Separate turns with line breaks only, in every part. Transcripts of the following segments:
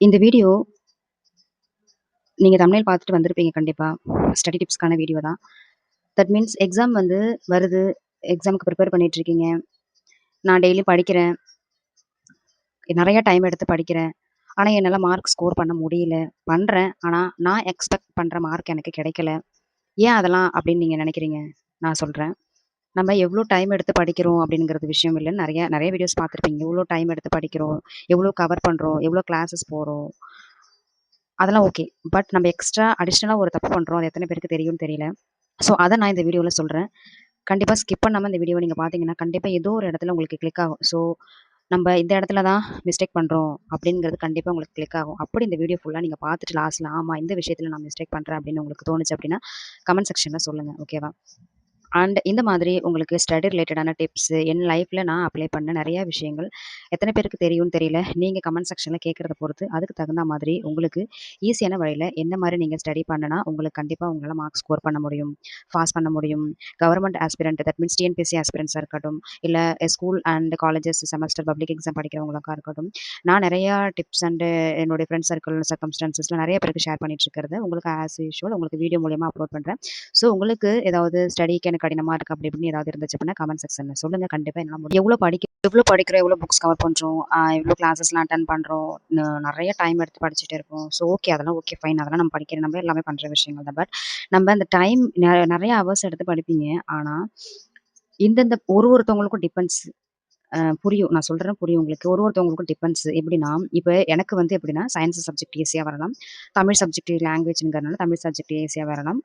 இந்த வீடியோ நீங்க தம்ப்நெயில் பார்த்துட்டு வந்திருப்பீங்க கண்டிப்பா. ஸ்டடி டிப்ஸ்க்கான வீடியோ தான். தட் மீன்ஸ் எக்ஸாம் வந்து வருது. எக்ஸாம்க்கு ப்ரிப்பேர் பண்ணிட்டுருக்கீங்க. நான் டெய்லி படிக்கிறேன். நெறைய டைம் எடுத்து படிக்கிறேன். ஆனா, என்னால மார்க் ஸ்கோர் பண்ண முடியல. பண்றேன். ஆனா, நான் எக்ஸ்பெக்ட் பண்ற மார்க் எனக்கு கிடைக்கல. ஏன் அதெல்லாம் அப்படின்னு நீங்க நினைக்கிறீங்க? நான் சொல்றேன். நம்ம எவ்ளோ டைம் எடுத்து படிக்கிறோம் அப்படிங்கிறது விஷயம் இல்லன்னு நெறைய நெறைய வீடியோஸ் பார்த்துருப்பீங்க. எவ்ளோ டைம் எடுத்து படிக்கிறோம்? எவ்ளோ கவர் பண்றோம்? எவ்ளோ கிளாஸஸ் போறோம்? அதெல்லாம் ஓகே. பட் நம்ம எக்ஸ்ட்ரா அடிஷனலா ஒரு தப்பு பண்றோம். அது எத்தன பேருக்கு தெரியும்னு தெரியல. ஸோ, அத நான் இந்த வீடியோல சொல்றேன். கண்டிப்பா ஸ்கிப் பண்ணாம இந்த வீடியோவ நீங்க பார்த்தீங்கன்னா, கண்டிப்பா ஏதோ ஒரு இடத்துல உங்களுக்கு கிளிக் ஆகும். ஸோ, நம்ப இந்த இடத்துல தான் மிஸ்டேக் பண்றோம் அப்படிங்கிறது கண்டிப்பா உங்களுக்கு கிளிக் ஆகும். அப்படி இந்த வீடியோ ஃபுல்லா நீங்க பார்த்துட்டு லாஸ்ட்ல ஆமா இந்த விஷயத்துல நான் மிஸ்டேக் பண்றேன் அப்படின்னு உங்களுக்கு தோணுச்சு அப்படின்னா, கமெண்ட் செக்ஷன்ல சொல்லுங்க. ஓகேவா? அண்ட் இந்த மாதிரி உங்களுக்கு ஸ்டடி ரிலேட்டடான டிப்ஸ் என் லைஃப்ல நான் அப்ளை பண்ண நிறைய விஷயங்கள் எத்தனை பேருக்கு தெரியும்னு தெரியல. நீங்க கமெண்ட் செக்ஷன்ல கேட்கறத பொறுத்து அதுக்கு தகுந்த மாதிரி உங்களுக்கு ஈஸியான வழியில எந்த மாதிரி நீங்க ஸ்டடி பண்ணனா உங்களுக்கு கண்டிப்பா உங்களால மார்க் ஸ்கோர் பண்ண முடியும், பாஸ் பண்ண முடியும். Government aspirant that means TNPSC ஆஸ்பிரன்ஸா இருக்கட்டும், இல்ல school and colleges semester public exam படிக்கிறவங்களுக்கா இருக்கட்டும், நான் நிறைய டிப்ஸ் அண்ட் என்னுடைய ஃப்ரெண்ட் சர்க்கிள் சர்க்கம்ஸ்டான்சஸ்ல நிறைய பேருக்கு ஷேர் பண்ணிட்டு இருக்கிறது உங்களுக்கு ஆஸ் யூஷுவல் உங்களுக்கு வீடியோ மூலியமா அப்லோட் பண்றேன். ஸோ உங்களுக்கு ஏதாவது ஸ்டடிக்கு எனக்கு கடினமா இருக்கு அப்படி இப்படின்னு ஏதாவது இருந்துச்சு அப்படின்னா கமெண்ட் செக்ஷன்ல சொல்லுங்க. கண்டிப்பா என்னால முடியும். எவ்வளோ படிக்கிறோம், எவ்வளோ புக்ஸ் கவர் பண்றோம், எவ்வளோ கிளாஸஸ்லாம் அட்டெண்ட் பண்றோம், நிறைய டைம் எடுத்து படிச்சுட்டே இருப்போம். ஸோ ஓகே அதெல்லாம் ஓகே ஃபைன். அதெல்லாம் நம்ம படிக்கிற நம்ம எல்லாமே பண்ற விஷயங்கள் தான். பட் நம்ம அந்த டைம் நிறைய ஹவர்ஸ் எடுத்து படிப்பீங்க. ஆனா இந்தந்த ஒருத்தவங்களுக்கும் டிபெண்ட்ஸ். புரியும். நான் சொல்றேன் புரியும் உங்களுக்கு. ஒருத்தவங்களுக்கும் டிபெண்ட்ஸ். எப்படின்னா, இப்ப எனக்கு வந்து எப்படின்னா, சயன்ஸ் சப்ஜெக்ட் ஈஸியா வரலாம். தமிழ் சப்ஜெக்ட் லாங்குவேஜ்ங்கிறனால தமிழ் சப்ஜெக்ட் ஈஸியா வரலாம்.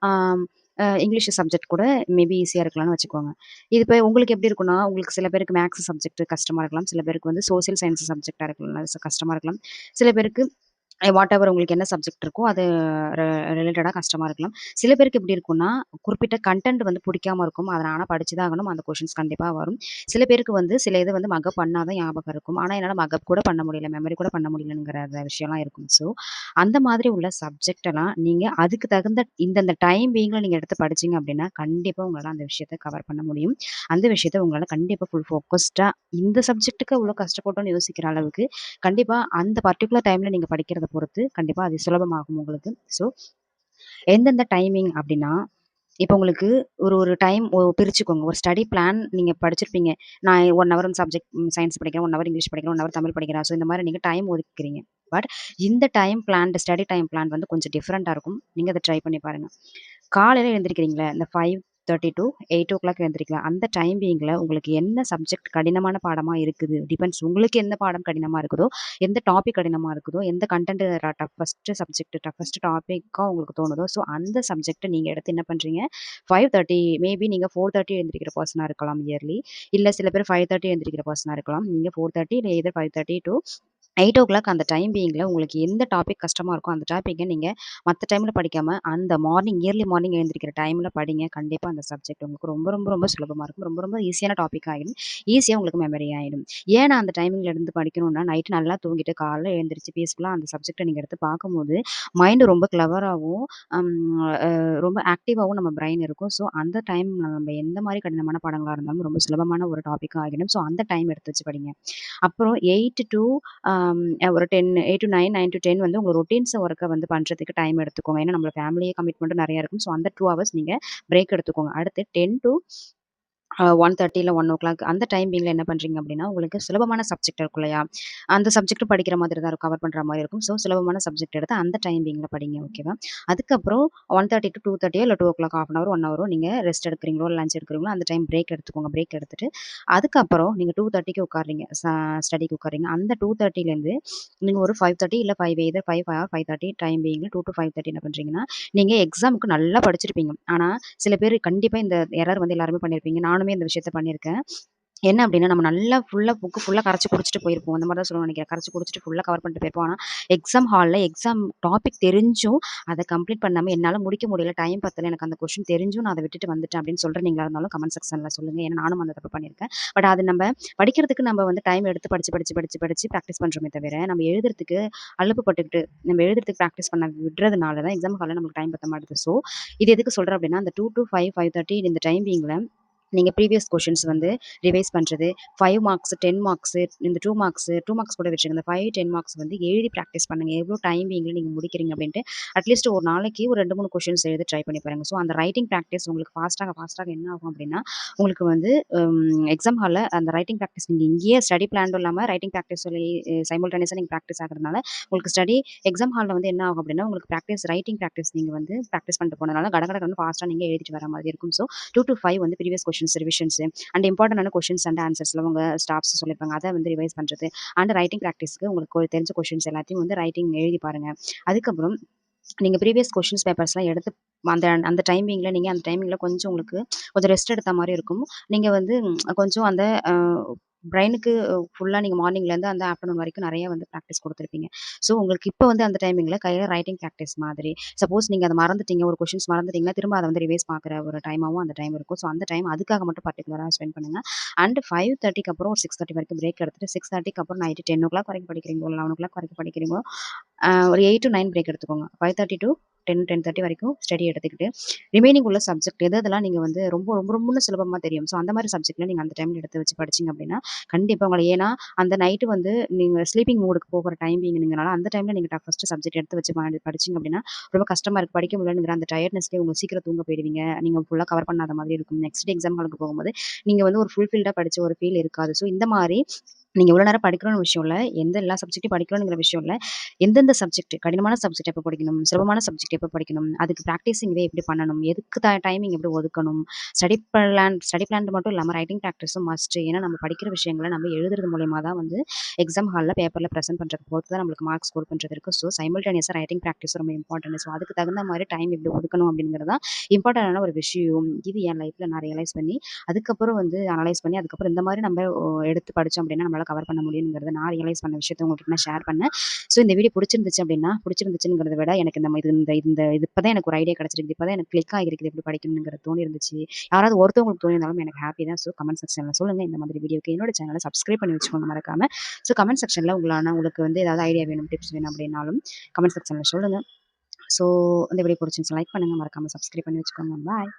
இங்கிலீஷ் சப்ஜெக்ட் கூட மேபி ஈஸியா இருக்கலாம்னு வச்சுக்கோங்க. இது இப்ப உங்களுக்கு எப்படி இருக்கும்னா, உங்களுக்கு சில பேருக்கு மேத்ஸ் சப்ஜெக்ட் கஷ்டமா இருக்கலாம். சில பேருக்கு வந்து சோசியல் சயன்ஸ் சப்ஜெக்ட்டா இருக்கலாம் கஷ்டமா இருக்கலாம். சில பேருக்கு வாட் எவர் உங்களுக்கு என்ன சப்ஜெக்ட் இருக்கோ அது ரிலேட்டடா கஷ்டமா இருக்கலாம். சில பேருக்கு எப்படி இருக்கும்னா, குறிப்பிட்ட கன்டென்ட் வந்து பிடிக்காம இருக்கும். அத ஆனா படிச்சு தான் ஆகணும். அந்த கொஸ்டின்ஸ் கண்டிப்பா வரும். சில பேருக்கு வந்து சில இது வந்து மக்கப் பண்ணா தான் ஞாபகம் இருக்கும். ஆனா என்னால மக்கப் கூட பண்ண முடியல, மெமரி கூட பண்ண முடியலங்கிற விஷயம்லாம் இருக்கும். ஸோ, அந்த மாதிரி உள்ள சப்ஜெக்ட் எல்லாம் நீங்க அதுக்கு தகுந்த இந்தந்த டைம் பீயிங்ல நீங்க எடுத்து படிச்சீங்க அப்படின்னா, கண்டிப்பா உங்களால அந்த விஷயத்த கவர் பண்ண முடியும். அந்த விஷயத்த உங்களால கண்டிப்பா ஃபுல் ஃபோக்கஸ்டா இந்த சப்ஜெக்ட்டுக்கு இவ்ளோ கஷ்டப்பட்டோம்னு யோசிக்கிற அளவுக்கு கண்டிப்பா அந்த பர்ட்டிகுலர் டைம்ல நீங்க படிக்கிறத பொறுத்து கண்டிப்பா அது சுலபமாகும் உங்களுக்கு. ஸோ, எந்தெந்த டைமிங் அப்டின்னா, இப்ப உங்களுக்கு ஒரு ஒரு டைம் பிரிச்சுக்கோங்க. ஒரு ஸ்டடி பிளான் நீங்க படிச்சிருப்பீங்க. நான் 1 ஹவர் சப்ஜெக்ட் சயன்ஸ் படிக்கிறேன், 1 ஹவர் இங்கிலீஷ் படிக்கிறேன், 1 ஹவர் தமிழ் படிக்கிறேன். ஸோ, இந்த மாரி நீங்க டைம் ஒதுக்கிக்கிறீங்க. பட் இந்த ஸ்டடி டைம் பிளான் வந்து கொஞ்சம் டிஃபரெண்ட்டா இருக்கும். நீங்க அத ட்ரை பண்ணி பாருங்க. காலையில எழுந்திரிக்கிறீங்களா, இந்த 5:30 டூ 8:00 எழுந்திரிக்கலாம். அந்த டைம் பீயிங்ல உங்களுக்கு என்ன சப்ஜெக்ட் கடினமான பாடமா இருக்குது, டிபெண்ட்ஸ் உங்களுக்கு எந்த பாடம் கடினமா இருக்குதோ, எந்த டாபிக் கடினமா இருக்குதோ, எந்த கன்டென்ட் டஃபஸ்ட் சப்ஜெக்ட், டஃபஸ்ட் டாபிக்கா உங்களுக்கு தோணுதோ, ஸோ அந்த சப்ஜெக்ட்ட நீங்க எடுத்து என்ன பண்றீங்க, 5:30 மேபி நீங்க 4:30 எழுந்திரிக்கிற பெர்சனா இருக்கலாம் இயர்லி. இல்ல சில பேர் 5:30 எழுந்திரிக்கிற பெர்சனா இருக்கலாம். நீங்க 4:30 இல்ல எய்தர் 5:30 டூ 8:00 அந்த டைம் பீயிங்ல உங்களுக்கு எந்த டாபிக் கஷ்டமா இருக்கோ, அந்த டாபிக்க நீங்க மத்த டைம்ல படிக்காம, அந்த இயர்லி மார்னிங் எழுந்திரிக்கிற டைம்ல படிங்க. கண்டிப்பா அந்த சப்ஜெக்ட் உங்களுக்கு ரொம்ப, ரொம்ப, ரொம்ப சுலபமா இருக்கும். ரொம்ப, ரொம்ப ஈஸியான டாபிக் ஆயிடும். ஈஸியா உங்களுக்கு மெமரி ஆயிடும். ஏன் நான் அந்த டைமிங்ல இருந்து படிக்கணும்னா, நைட் நல்லா தூங்கிட்டு காலைல எழுந்திரிச்சு பீஸ்ஃபுல்லா அந்த சப்ஜெக்ட்ட நீங்க எடுத்து பார்க்கும்போது, மைண்ட் ரொம்ப கிளவராவும், அம் அ ரொம்ப ஆக்டிவாவும் நம்ம பிரெயின் இருக்கும். ஸோ, அந்த டைம்ல நம்ம எந்த மாரி கடினமான பாடங்களா இருந்தாலும் ரொம்ப சுலபமான ஒரு டாபிக்கா ஆகிடும். ஸோ, அந்த டைம் எடுத்து வச்சு படிங்க. அப்புறம் 8 டூ ஒரு 8 9, 9 டூ 10 வந்து உங்க ரொட்டீன்ஸ் ஒர்க்க வந்து பண்றதுக்கு டைம் எடுத்துக்கோங்க. ஏன்னா நம்மள ஃபேமிலி கமிட்மெண்ட்டும் நெறைய இருக்கும். ஸோ அந்த 2 ஹவர்ஸ் நீங்க பிரேக் எடுத்துக்கோங்க. அடுத்து 10 டூ 1:30 இல்ல 1:00 அந்த டைமிங்ல என்ன பண்றீங்க அப்டின்னா, உங்களுக்கு சுலபமான சப்ஜெக்ட் இருக்கும் இல்லையா? அந்த சப்ஜெக்ட் படிக்கிற மாதிரி தான் இருக்கும். கவர் பண்ற மாரி இருக்கும். ஸோ சுலபமான சப்ஜெக்ட் எடுத்து அந்த டைமிங்ல படிங்க. ஓகேவா? அதுக்கப்புறம் 1:30 டூ 2:30 இல்ல 2:00 1/2 அன் ஹவர், 1 ஹவரோ நீங்க ரெஸ்ட் எடுக்கிறீங்களோ, லஞ்ச் எடுக்கிறீங்களோ அந்த டைம் பிரேக் எடுத்துக்கோங்க. பிரேக் எடுத்துட்டு, அதுக்கப்புறம் நீங்க 2:30க்கு உட்கார்றீங்க. ஸ்டடிக்கு உட்கார்றீங்க. அந்த 2:30லேருந்து நீங்க ஒரு 5:30 இல்ல 5 எய்தர் 5 ஆர் 5:30 டைம் பீயிங்ல 2 டூ 5:30 என்ன பண்றீங்கன்னா, நீங்க எக்ஸாமுக்கு நல்லா படிச்சிருப்பீங்க. ஆனா, சில பேர் கண்டிப்பா இந்த எரர் வந்து எல்லாருமே பண்ணியிருப்பீங்க. நானுமே இந்த விஷயத்த பண்ணியிருக்கேன். என்ன அப்டின்னா, நம்ம நல்லா புக் ஃபுல்லா கரைச்சு குடிச்சுட்டு போயிருப்போம். அந்த மாரி தான் சொல்லணும்னு நெனைக்கிறேன். கரைச்சு குடிச்சுட்டு ஃபுல்லா கவர் பண்ணிட்டு போயிருப்போம். ஆனா, எக்ஸாம் ஹால்ல எக்ஸாம் டாபிக் தெரிஞ்சும், அத கம்ப்ளீட் பண்ணாம என்னால முடிக்க முடியல. டைம் பத்தல. எனக்கு அந்த கொஸ்டின் தெரிஞ்சும் நான் அத விட்டுட்டு வந்துட்டேன் அப்டின்னு சொல்றீங்களா இருந்தாலும் கமெண்ட் செக்ஷன்ல சொல்லுங்க. ஏன்னா நானும் அந்த தப்பு பண்ணியிருக்கேன். பட் அது படிக்கிறதுக்கு நம்ம வந்து டைம் எடுத்து படிச்சு பிராக்டிஸ் பண்றோமே தவிர, நம்ம எழுதுறதுக்கு அலுப்பு பட்டுக்கிட்டு, நம்ம எழுதுறதுக்கு பிராக்டிஸ் பண்ண விடுறதுனால தான் எக்ஸாம் ஹால்ல நமக்கு டைம் பத்த மாட்டுது. ஸோ, இது எதுக்கு சொல்றேன் அப்டின்னா, அந்த 2 டூ 5, 5:30 இந்த டைமிங்ல நீங்க ப்ரீவியஸ் கொஷின்ஸ் வந்து ரிவைஸ் பண்றது, 5 மார்க்ஸ், 10 மார்க்ஸ் இந்த 2 மார்க்ஸ் கூட வச்சுக்கங்க. இந்த 5, 10 மார்க்ஸ் வந்து எழுதி பிராக்டிஸ் பண்ணுங்க. எவ்வளோ டைமிங்ல நீங்க முடிக்கிறீங்க அப்படின்ட்டு. அட்லீஸ்ட் ஒரு நாளைக்கு ஒரு 2, 3 கொஷின்ஸ் எழுத ட்ரை பண்ணி பாருங்க. ஸோ அந்த ரைட்டிங் பிராக்டிஸ் உங்களுக்கு ஃபாஸ்ட்டாக என்ன ஆகும் அப்படின்னா, உங்களுக்கு வந்து எக்ஸாம் ஹால்ல அந்த ரைட்டிங் பிராக்டிஸ் நீங்க இங்கேயே ஸ்டடி பிளான்டும் இல்லாம ரைட்டிங் பிராக்டிஸ் சொல்லி சைமல்டேனியஸா நீங்க பிராக்டிஸ் ஆகுறதுனால, உங்களுக்கு எக்ஸாம் ஹால்ல வந்து என்ன ஆகும் அப்படின்னா, உங்களுக்கு ரைட்டிங் பிராக்டிஸ் நீங்க வந்து பிராக்டிஸ் பண்ணிட்டு போனனால கடகடன்னு ஃபாஸ்ட்டா நீங்க எழுதிட்டு வர மாதிரி இருக்கும். ஸோ 2 to 5 வந்து ப்ரீவியஸ் கொஸ்டின்ஸ் ரிவிஷன்ஸ் அண்ட் இம்பார்ட்டன்டான கொஸ்டின்ஸ் அண்ட் ஆன்சர்ஸ்ல உங்க ஸ்டாஃப்ஸ் சொல்லியிருப்பாங்க. அத வந்து ரிவைஸ் பண்றது. அண்ட் ரைட்டிங் பிராக்டிஸ்க்கு உங்களுக்கு தெரிஞ்ச கொஸ்டின்ஸ் எல்லாத்தையும் வந்து ரைட்டிங் எழுதி பாருங்க. அதுக்கப்புறம் நீங்க ப்ரீவியஸ் கொஸ்டின்ஸ் பேப்பர்ஸ்லாம் எடுத்து அந்த அந்த டைமிங்ல நீங்க அந்த டைமிங்ல கொஞ்சம் உங்களுக்கு கொஞ்சம் ரெஸ்ட் எடுத்த மாரி இருக்கும். நீங்க வந்து கொஞ்சம் அந்த பிரெயினுக்கு ஃபுல்லா நீங்க மார்னிங்லேருந்து அந்த ஆஃப்டர்நூன் வரைக்கும் நெறைய வந்து பிராக்டிஸ் குடுத்துருப்பீங்க. ஸோ, உங்களுக்கு இப்ப வந்து அந்த டைமிங்ல கையில ரைட்டிங் பிராக்டிஸ் மாதிரி, சப்போஸ் நீங்க அத மறந்துட்டீங்க, ஒரு கொஸ்டின்ஸ் மறந்துட்டீங்கன்னா, திரும்ப அத வந்து ரிவைஸ் பார்க்குற ஒரு டைமாவும் அந்த டைம் இருக்கும். ஸோ, அந்த டைம் அதுக்காக மட்டும் பர்ட்டிகுலரா ஸ்பெண்ட் பண்ணுங்க. அண்ட் 5:30க்கு அப்புறம் ஒரு 6:30 வரைக்கும் பிரேக் எடுத்துட்டு, 6:30க்கு அப்புறம் நைட் 10:00 வரைக்கும் படிக்கிறீங்களோ, 11:00 வரைக்கும் படிக்கிறீங்களோ, ஒரு 8 to 9 பிரேக் எடுத்துக்கோங்க. 5:30 to 10:30 வரைக்கும் ஸ்டடி எடுத்துக்கிட்டு, ரிமைனிங் உள்ள சப்ஜெக்ட் எதெல்லாம் நீங்க வந்து ரொம்ப ரொம்ப ரொம்பன்னு சுலபமா தெரியும். ஸோ, அந்த மாரி சப்ஜெக்ட்ல நீங்க அந்த டைம்ல எடுத்து வச்சு படிச்சீங்க அப்படின்னா, கண்டிப்பா ஏன்னா அந்த நைட்டு வந்து நீங்க ஸ்லீப்பிங் மோடுக்கு போகுற டைமிங்கிறனால, அந்த டைம்ல நீங்க ஃபர்ஸ்ட் சப்ஜெக்ட் எடுத்து வச்சு படிச்சீங்க அப்படின்னா, ரொம்ப கஷ்டமா இருக்கு. படிக்க முடியலங்கிற அந்த டயர்ட்னஸ்லயே உங்களுக்கு சீக்கிரம் தூங்க போயிடுவீங்க. நீங்க ஃபுல்லா கவர் பண்ணாத மாதிரி இருக்கும். நெக்ஸ்ட் டே எக்ஸாம் ஹாலுக்கு போகும்போது, நீங்க வந்து ஒரு ஃபுல்ஃபில்டா படிச்ச ஒரு ஃபீல் இருக்காது. ஸோ, இந்த மாரி நீங்க எவ்வளோ நேரம் படிக்கணும்னு விஷயம் இல்ல. எல்லா சப்ஜெக்ட்டும் படிக்கணுங்கிற விஷயம் இல்ல. எந்தெந்த சப்ஜெக்ட் கடினமான சப்ஜெக்ட் எப்ப படிக்கணும்? சுலபமான சப்ஜெக்ட் எப்ப படிக்கணும்? அதுக்கு பிராக்டிஸிங் எப்படி பண்ணணும்? எதுக்கு டைமிங் எப்படி ஒதுக்கணும்? ஸ்டடி பிளான் மட்டும் இல்லாம ரைட்டிங் பிராக்டிஸும் மஸ்ட். ஏன்னா நம்ம படிக்கிற விஷயங்கள நம்ம எழுதுறது மூலியமா தான் வந்து எக்ஸாம் ஹால்ல பேப்பர்ல பிரசன்ட் பண்றதுக்கு பொறுத்து தான் நம்மளுக்கு மார்க் ஸ்கோர் பண்றது இருக்கு. ஸோ சைமல்டேனியஸா ரைட்டிங் பிராக்டிஸ் ரொம்ப இம்பார்ட்டன்ட். ஸோ அதுக்கு தகுந்த மாரி டைம் எப்படி ஒதுக்கணும் அப்படிங்கிறது தான் இம்பார்ட்டன்டான ஒரு விஷயம். இது என் லைஃப்ல நான் ரியலைஸ் பண்ணி, அதுக்கப்புறம் வந்து அனலைஸ் பண்ணி, அதுக்கப்புறம் இந்த மாரி நம்ம எடுத்து படிச்சோம் அப்படின்னா, நம்மளால கவர் பண்ண முடியுங்கிறத நான் ரியலைஸ் பண்ண விஷயத்த உங்ககிட்ட நான் ஷேர் பண்ணேன். ஸோ இந்த வீடியோ புடிச்சிருந்துச்சு அப்படின்னா, புடிச்சிருந்துச்சுங்கிறத விட எனக்கு இந்த இது இந்த இந்த இது இப்ப தான் எனக்கு ஒரு ஐடியா கிடைச்சிருக்கு. இப்ப தான் எனக்கு கிளிக் ஆகிருக்குது எப்படி படிக்கணுங்கிறது தோணியிருந்துச்சு. யாராவது ஒருத்தவங்களுக்கு தோணியிருந்தாலும் எனக்கு ஹாப்பி தான். ஸோ கமெண்ட் செக்ஷன்ல சொல்லுங்க. இந்த மாதிரி வீடியோக்கு என்னோட சேனல சப்ஸ்கிரைப் பண்ணி வச்சுக்கோங்க மறக்காம. ஸோ கமெண்ட் செக்ஷன்ல உங்களுக்கு வந்து ஏதாவது ஐடியா வேணும், டிப்ஸ் வேணும் அப்படின்னாலும் கமெண்ட் செக்ஷன்ல சொல்லுங்க. ஸோ இந்த வீடியோ புடிச்சிருந்துச்சு லைக் பண்ணுங்க. மறக்காம சப்ஸ்கிரைப் பண்ணி வச்சுக்கோங்க. பாய்.